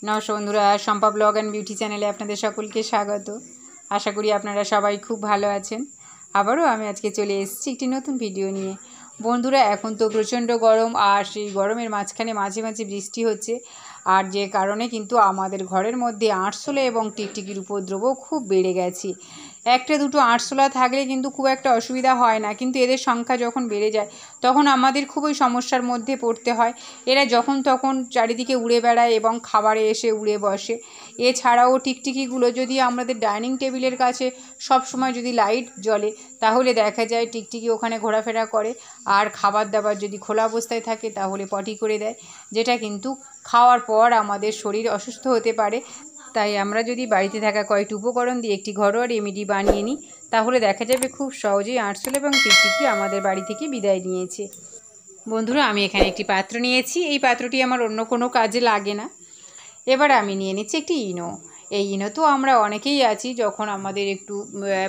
নমস্কার বন্ধুরা, Shampa blog and beauty চ্যানেলে আপনাদের সকলকে স্বাগত। আশা করি আপনারা সবাই খুব ভালো আছেন। আবারও আমি আজকে চলে এসেছি একটি নতুন ভিডিও নিয়ে। বন্ধুরা, এখন তো প্রচণ্ড গরম, আর সেই গরমের মাঝখানে মাঝে মাঝে বৃষ্টি হচ্ছে, আর যে কারণে কিন্তু আমাদের ঘরের মধ্যে আরশোলা এবং টিকটিকির উপদ্রবও খুব বেড়ে গেছে। একটা দুটো আরশোলা থাকলে কিন্তু খুব একটা অসুবিধা হয় না, কিন্তু এদের সংখ্যা যখন বেড়ে যায় তখন আমাদের খুবই সমস্যার মধ্যে পড়তে হয়। এরা যখন তখন চারিদিকে উড়ে বেড়ায় এবং খাবারে এসে উড়ে বসে। এছাড়াও টিকটিকিগুলো যদি আমাদের ডাইনিং টেবিলের কাছে সব সময় যদি লাইট জ্বলে, তাহলে দেখা যায় টিকটিকি ওখানে ঘোরাফেরা করে। আর খাবার দাবার যদি খোলা অবস্থায় থাকে তাহলে পটি করে দেয়, যেটা কিন্তু খাওয়ার পর আমাদের শরীর অসুস্থ হতে পারে। তাই আমরা যদি বাড়িতে থাকা কয়েকটি উপকরণ দিয়ে একটি ঘরোয়া রেমেডি বানিয়ে নিই, তাহলে দেখা যাবে খুব সহজেই আরশোলা এবং টিকটিকি আমাদের বাড়ি থেকে বিদায় নিয়েছে। বন্ধুরা, আমি এখানে একটি পাত্র নিয়েছি। এই পাত্রটি আমার অন্য কোনো কাজে লাগে না। এবার আমি নিয়ে নিচ্ছি একটি ইনো। এই ইনো তো আমরা অনেকেই আছি, যখন আমাদের একটু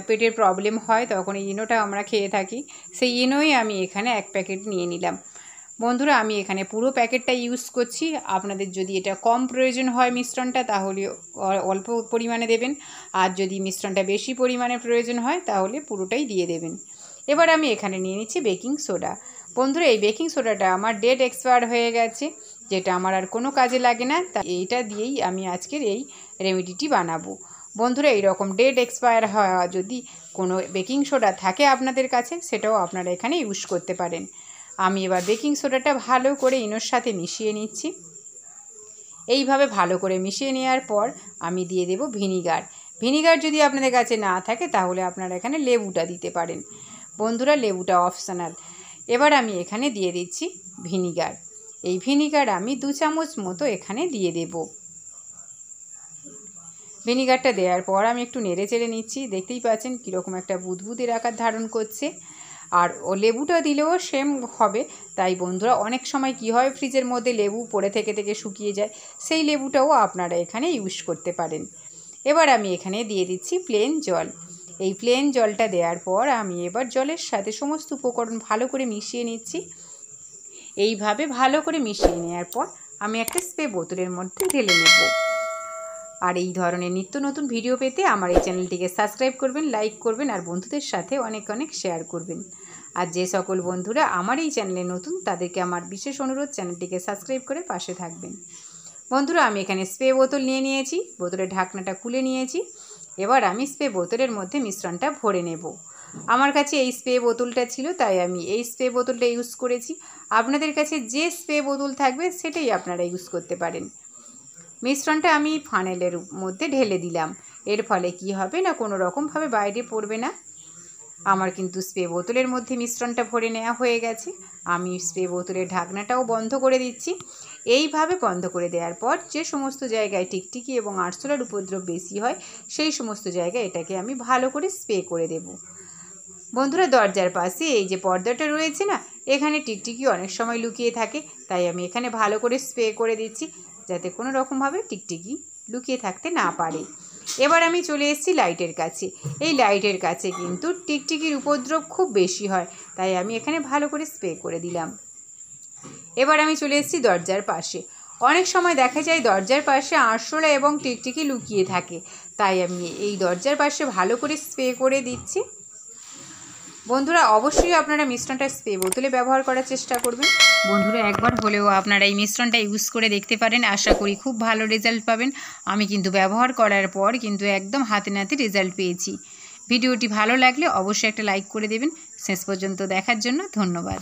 পেটের প্রবলেম হয় তখন এই ইনোটা আমরা খেয়ে থাকি। সেই ইনোই আমি এখানে এক প্যাকেট নিয়ে নিলাম। বন্ধুরা, আমি এখানে পুরো প্যাকেটটা ইউজ করছি। আপনাদের যদি এটা কম প্রয়োজন হয় মিশ্রণটা, তাহলে অল্প পরিমাণে দেবেন, আর যদি মিশ্রণটা বেশি পরিমাণে প্রয়োজন হয় তাহলে পুরোটাই দিয়ে দেবেন। এবার আমি এখানে নিয়ে নিচ্ছি বেকিং সোডা। বন্ধুরা, এই বেকিং সোডাটা আমার ডেট এক্সপায়ার হয়ে গেছে, যেটা আমার আর কোনো কাজে লাগে না। তাই এইটা দিয়েই আমি আজকের এই রেমেডিটি বানাবো। বন্ধুরা, এইরকম ডেট এক্সপায়ার হওয়া যদি কোনো বেকিং সোডা থাকে আপনাদের কাছে, সেটাও আপনারা এখানে ইউজ করতে পারেন। আমি এবার বেকিং সোডাটা ভালো করে ইনোর সাথে মিশিয়ে নিচ্ছি। এইভাবে ভালো করে মিশিয়ে নেওয়ার পর আমি দিয়ে দেব ভিনিগার। ভিনিগার যদি আপনাদের কাছে না থাকে তাহলে আপনারা এখানে লেবুটা দিতে পারেন। বন্ধুরা, লেবুটা অপশনাল। এবার আমি এখানে দিয়ে দিচ্ছি ভিনিগার। এই ভিনিগার আমি 2 চামচ মতো এখানে দিয়ে দেব। ভিনিগারটা দেওয়ার পর আমি একটু নেড়ে চেড়ে নিচ্ছি। দেখতেই পাচ্ছেন কীরকম একটা বুদবুদের আকার ধারণ করছে। আর লেবুটা দিলেও সেম হবে। তাই বন্ধুরা, অনেক সময় কি হয়, ফ্রিজের মধ্যে লেবু পড়ে থেকে থেকে শুকিয়ে যায়, সেই লেবুটাও আপনারা এখানে ইউজ করতে পারেন। এবার আমি এখানে দিয়ে দিচ্ছি প্লেন জল। এই প্লেন জলটা দেওয়ার পর আমি এবার জলের সাথে সমস্ত উপকরণ ভালো করে মিশিয়ে নিচ্ছি। এইভাবে ভালো করে মিশিয়ে নেওয়ার পর আমি একটা স্প্রে বোতলের মধ্যে ঢেলে নেব। আর এই ধরনের নিত্য নতুন ভিডিও পেতে আমার এই চ্যানেলটিকে সাবস্ক্রাইব করবেন, লাইক করবেন, আর বন্ধুদের সাথে অনেক অনেক শেয়ার করবেন। আর যে সকল বন্ধুরা আমার এই চ্যানেলে নতুন, তাদেরকে আমার বিশেষ অনুরোধ, চ্যানেলটিকে সাবস্ক্রাইব করে পাশে থাকবেন। বন্ধুরা, আমি এখানে স্প্রে বোতল নিয়ে নিয়েছি, বোতলের ঢাকনাটা খুলে নিয়েছি। এবার আমি স্প্রে বোতলের মধ্যে মিশ্রণটা ভরে নেব। আমার কাছে এই স্প্রে বোতলটা ছিল, তাই আমি এই স্প্রে বোতলটা ইউজ করেছি। আপনাদের কাছে যে স্প্রে বোতল থাকবে সেটাই আপনারা ইউজ করতে পারেন। মিশ্রণটা আমি ফানেলের মধ্যে ঢেলে দিলাম। এর ফলে কি হবে না, কোনো রকমভাবে বাইরে পড়বে না। আমার কিন্তু স্প্রে বোতলের মধ্যে মিশ্রণটা ভরে নেওয়া হয়ে গেছে। আমি স্প্রে বোতলের ঢাকনাটাও বন্ধ করে দিচ্ছি। এইভাবে বন্ধ করে দেওয়ার পর যে সমস্ত জায়গায় টিকটিকি এবং আরশোলার উপদ্রব বেশি হয়, সেই সমস্ত জায়গায় এটাকে আমি ভালো করে স্প্রে করে দেব। বন্ধুরা, দরজার পাশে এই যে পর্দাটা রয়েছে না, এখানে টিকটিকি অনেক সময় লুকিয়ে থাকে, তাই আমি এখানে ভালো করে স্প্রে করে দিচ্ছি, যাতে কোনো রকমভাবে টিকটিকি লুকিয়ে থাকতে না পারে। এবার আমি চলে এসেছি লাইটের কাছে। এই লাইটের কাছে কিন্তু টিকটিকির উপদ্রব খুব বেশি হয়, তাই আমি এখানে ভালো করে স্প্রে করে দিলাম। এবার আমি চলে এসেছি দরজার পাশে। অনেক সময় দেখা যায় দরজার পাশে আরশোলা এবং টিকটিকি লুকিয়ে থাকে, তাই আমি এই দরজার পাশে ভালো করে স্প্রে করে দিচ্ছি। বন্ধুরা, অবশ্যই আপনারা মিশ্রণটা স্প্রে বোতলে ব্যবহার করার চেষ্টা করবেন। বন্ধুরা, একবার হলেও আপনারা এই মিশ্রণটা ইউজ করে দেখতে পারেন, আশা করি খুব ভালো রেজাল্ট পাবেন। আমি কিন্তু ব্যবহার করার পর কিন্তু একদম হাতে নাতে রেজাল্ট পেয়েছি। ভিডিওটি ভালো লাগলে অবশ্যই একটা লাইক করে দেবেন। শেষ পর্যন্ত দেখার জন্য ধন্যবাদ।